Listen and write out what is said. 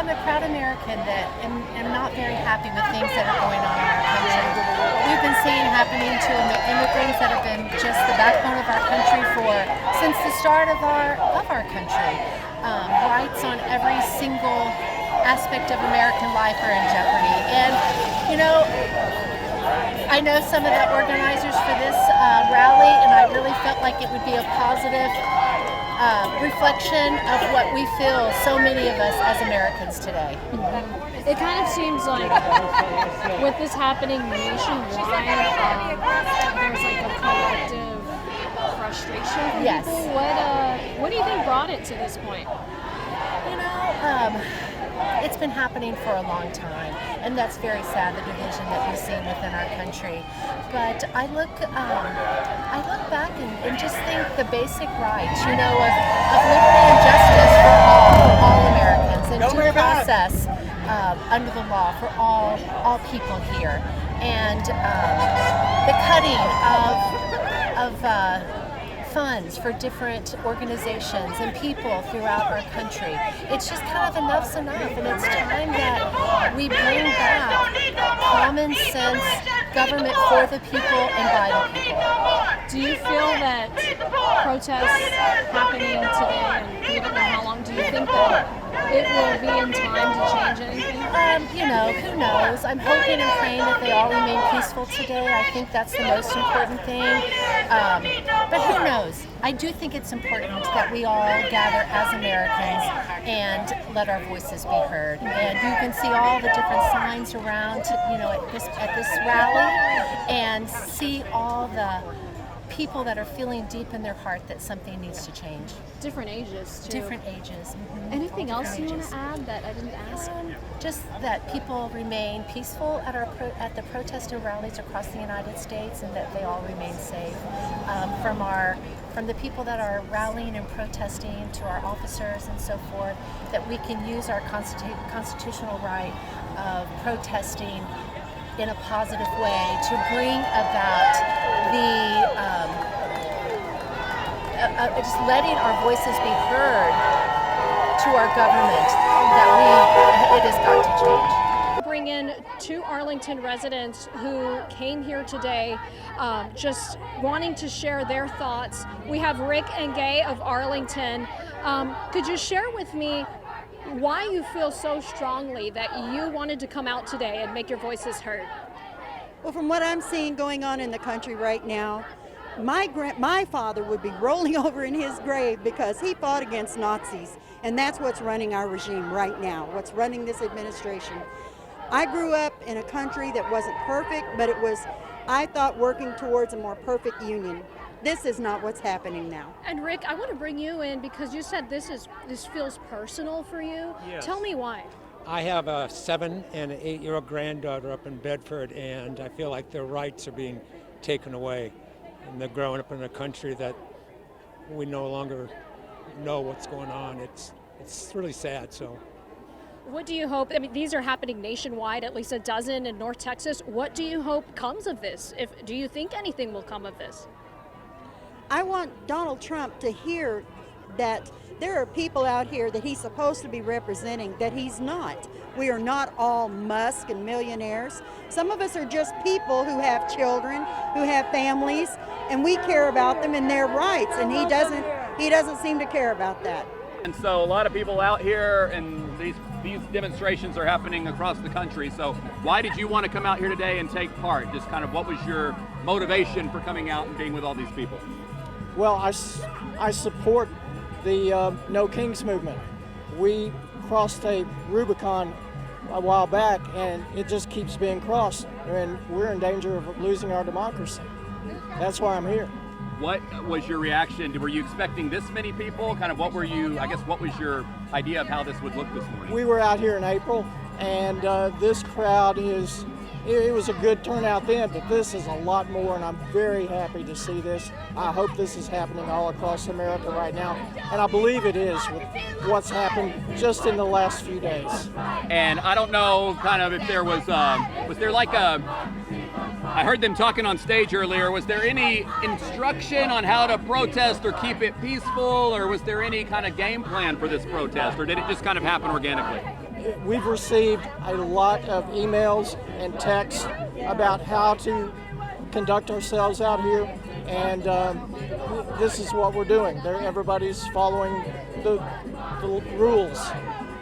I'm a proud American that am not very happy with things that are going on in our country. What we've been seeing happening to immigrants that have been just the backbone of our country since the start of our country. Rights on every single aspect of American life are in jeopardy. And, I know some of the organizers for this rally, and I really felt like it would be a positive reflection of what we feel, so many of us as Americans today. It kind of seems like with this happening nationwide, there's like a collective frustration from Yes. people. What do you think brought it to this point? It's been happening for a long time, and that's very sad, the division that we've seen within our country. But I look back and just think the basic rights, of liberty and justice for all Americans, and due process under the law for all people here, and the cutting of funds for different organizations and people throughout our country. It's just kind of enough's enough, and it's time that we bring back common sense government for the people and by the people. Do you feel that protests happening today, and we don't know how long, do you think that it will be in time to change anything? Who knows? I'm hoping and praying that they all remain peaceful today. I think that's the most important thing. But who knows? I do think it's important that we all gather as Americans and let our voices be heard. And you can see all the different signs around, at this rally, and see all the people that are feeling deep in their heart that something needs to change. Different ages, too. Different ages. Mm-hmm. Anything else you want to add that I didn't ask? Just that people remain peaceful at the protests and rallies across the United States, and that they all remain safe. From the people that are rallying and protesting to our officers and so forth, that we can use our constitutional right of protesting in a positive way to bring about just letting our voices be heard to our government, that it has got to change. Bring in two Arlington residents who came here today just wanting to share their thoughts. We have Rick and Gay of Arlington. Could you share with me why you feel so strongly that you wanted to come out today and make your voices heard? Well, from what I'm seeing going on in the country right now, my father would be rolling over in his grave because he fought against Nazis, and that's what's running our regime right now, what's running this administration. I grew up in a country that wasn't perfect, but it was, I thought, working towards a more perfect union. This is not what's happening now. And Rick, I want to bring you in because you said this feels personal for you. Yes. Tell me why. I have a 7 and an 8-year-old granddaughter up in Bedford, and I feel like their rights are being taken away. And they're growing up in a country that we no longer know what's going on. It's really sad. So, what do you hope? I mean, these are happening nationwide, at least a dozen in North Texas. What do you hope comes of this? Do you think anything will come of this? I want Donald Trump to hear that there are people out here that he's supposed to be representing that he's not. We are not all Musk and millionaires. Some of us are just people who have children, who have families, and we care about them and their rights, and he doesn't seem to care about that. And so a lot of people out here, and these demonstrations are happening across the country. So why did you want to come out here today and take part? Just kind of what was your motivation for coming out and being with all these people? Well, I support the No Kings movement. We crossed a Rubicon a while back, and it just keeps being crossed, and we're in danger of losing our democracy. That's why I'm here. What was your reaction? Were you expecting this many people? Kind of what was your idea of how this would look this morning? We were out here in April, and this crowd it was a good turnout then, but this is a lot more, and I'm very happy to see this. I hope this is happening all across America right now, and I believe it is with what's happened just in the last few days. And I don't know kind of if there was there like a I heard them talking on stage earlier. Was there any instruction on how to protest or keep it peaceful, or was there any kind of game plan for this protest, or did it just kind of happen organically? We've received a lot of emails and texts about how to conduct ourselves out here, and this is what we're doing. Everybody's following the rules.